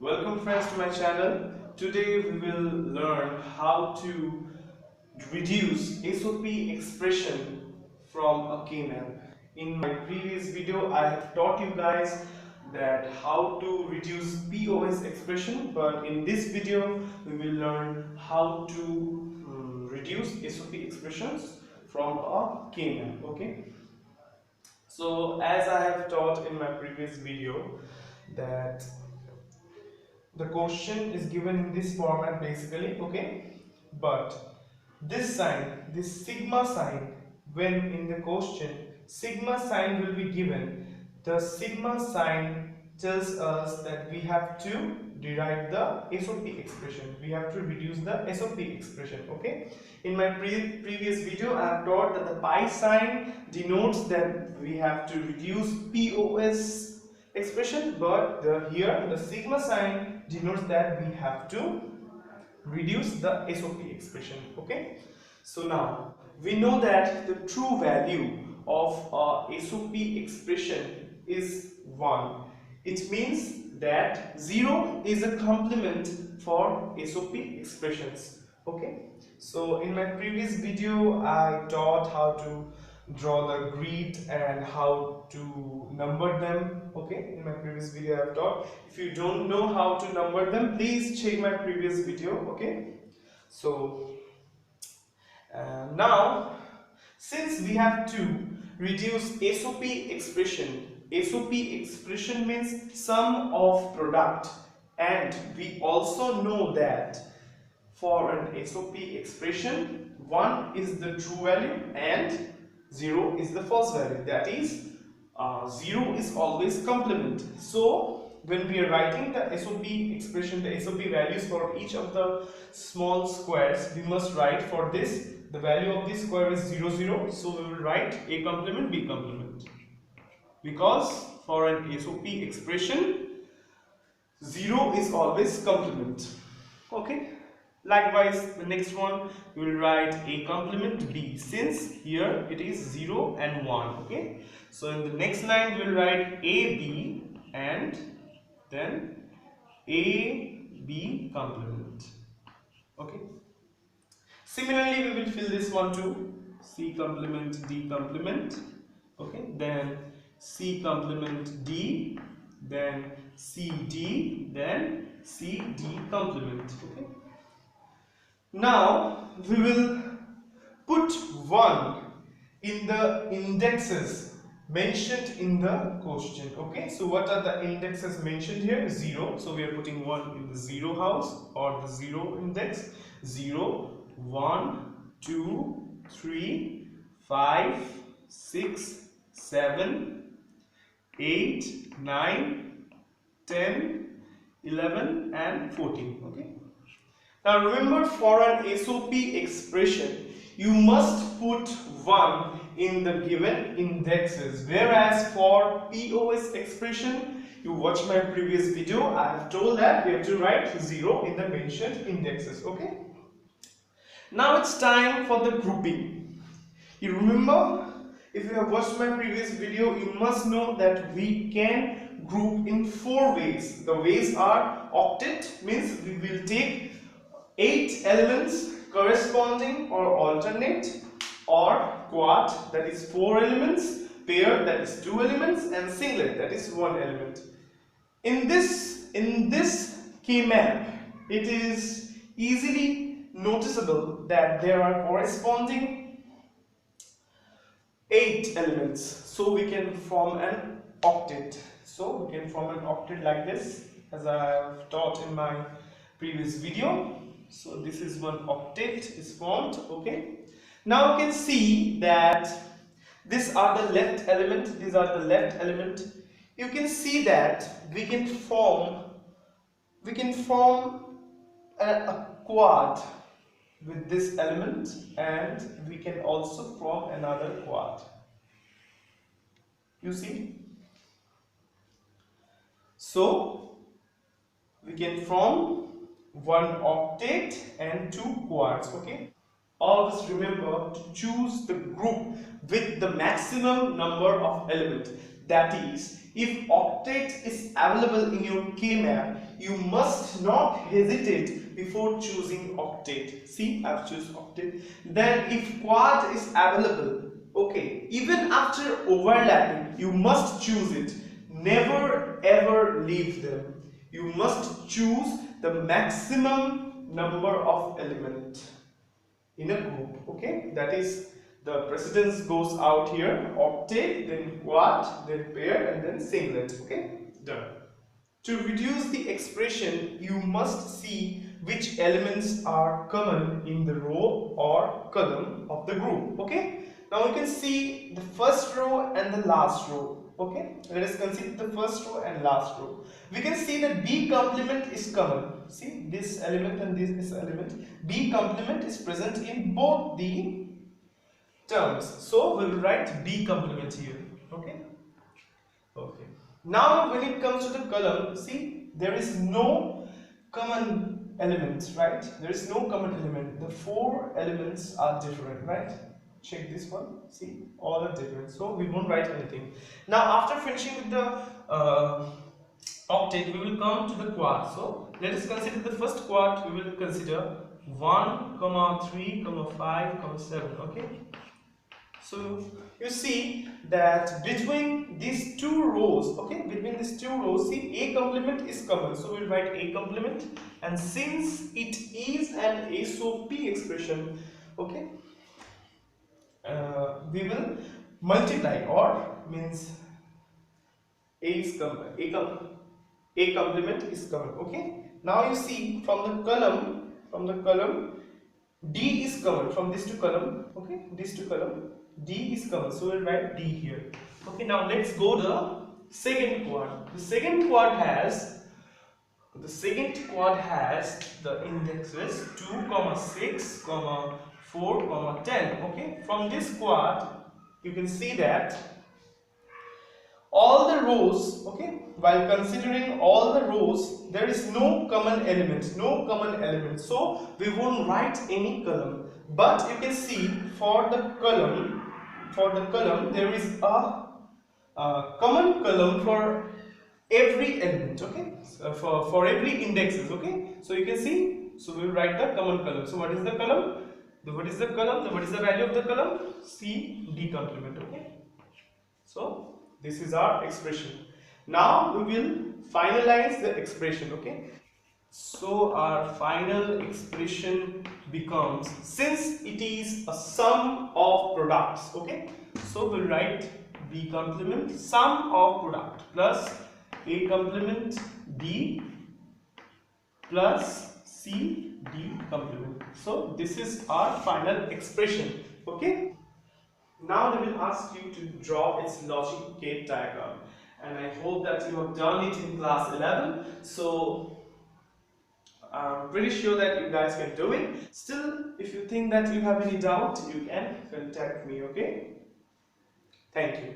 Welcome friends to my channel. Today we will learn how to reduce SOP expression from a K-map. In my previous video I have taught you guys that how to reduce POS expression, but in this video we will learn how to reduce SOP expressions from a K-map. Okay. So as I have taught in my previous video that the question is given in this format basically, okay, but this sign, this sigma sign, when in the question sigma sign will be given, the sigma sign tells us that we have to derive the SOP expression, we have to reduce the SOP expression. Okay, in my previous video I have taught that the pi sign denotes that we have to reduce POS expression, but here the sigma sign denotes that we have to reduce the SOP expression. Okay, so now we know that the true value of a SOP expression is 1. It means that 0 is a complement for SOP expressions. Okay, so in my previous video I taught how to draw the grid and how to number them. Okay, in my previous video I have taught. If you don't know how to number them, please check my previous video. Okay, so now since we have to reduce SOP expression, SOP expression means sum of product, and we also know that for an SOP expression 1 is the true value and 0 is the false value. That is 0 is always complement. So when we are writing the SOP expression, the SOP values for each of the small squares, we must write for this the value of this square is 0 0, so we will write A complement B complement, because for an SOP expression 0 is always complement. Okay, likewise the next one we will write A complement B, since here it is 0 and 1. Okay, so in the next line we will write AB and then AB complement. Okay, similarly we will fill this one too, C complement D complement. Okay, then C complement D, then CD, then CD complement. Okay, now we will put 1 in the indexes mentioned in the question. Okay, so what are the indexes mentioned here? 0, so we are putting 1 in the 0 house or the 0 index. 0, 1, 2, 3, 5, 6, 7, 8, 9, 10, 11 and 14. Okay, now remember, for an SOP expression you must put 1 in the given indexes, whereas for POS expression, you watch my previous video, I have told that we have to write 0 in the mentioned indexes. Okay, now it's time for the grouping. You remember, if you have watched my previous video, you must know that we can group in 4 ways. The ways are octet, means we will take 8 elements corresponding or alternate, or quad, that is 4 elements, pair, that is 2 elements, and singlet, that is 1 element. In this key map, it is easily noticeable that there are corresponding 8 elements, so we can form an octet. So we can form an octet like this, as I have taught in my previous video. So this is one octet is formed. Okay, now you can see that these are the left element, these are the left element. You can see that we can form a quad with this element, and we can also form another quad. You see, so we can form 1 octet and 2 quads. Okay, always remember to choose the group with the maximum number of elements. That is, If octet is available in your K-map, you must not hesitate before choosing octet. See, I've chosen octet. Then if quad is available, okay, even after overlapping, you must choose it. Never ever leave them. You must choose the maximum number of elements in a group. Okay, that is the precedence goes out here: octet, then quad, then pair, and then singlet. Okay, done. To reduce the expression, you must see which elements are common in the row or column of the group. Okay, now you can see the first row and the last row. Okay, let us consider the first row and last row. We can see that B complement is common. See, this element and this element. B complement is present in both the terms. So we will write B complement here. Okay. Okay. Now when it comes to the column, see, there is no common element, right? There is no common element. The four elements are different, right? Check this one. See, all are different. So we won't write anything. Now after finishing with the octet, we will come to the quad. So let us consider the first quad. We will consider 1, 3, 5, 7. Okay. So you see that between these two rows, okay, between these two rows, see, A complement is common. So we'll write A complement, and since it is an SOP expression, okay, we will multiply, or means A complement is common. Okay. Now you see from the column D is common from this to column. Okay, this to column D is common. So we'll write D here. Okay. Now let's go to the second quad. The second quad has the indexes 2, 6, 4, 10. Okay. From this quad, you can see that all the rows, okay, while considering all the rows, there is no common element, so we won't write any column. But you can see for the column there is a common column for every element. Okay, so for every indexes. Okay, so you can see, so we will write the common column. So what is the column? What is the value of the column? C, D complement. Okay, so this is our expression. Now we will finalize the expression. Okay, so our final expression becomes, since it is a sum of products, okay, so we'll write B complement sum of product plus A complement B plus C D complement. So this is our final expression. Okay. Now they will ask you to draw its logic gate diagram, and I hope that you have done it in class 11. So I'm pretty sure that you guys can do it. Still, if you think that you have any doubt, you can contact me. Okay? Thank you.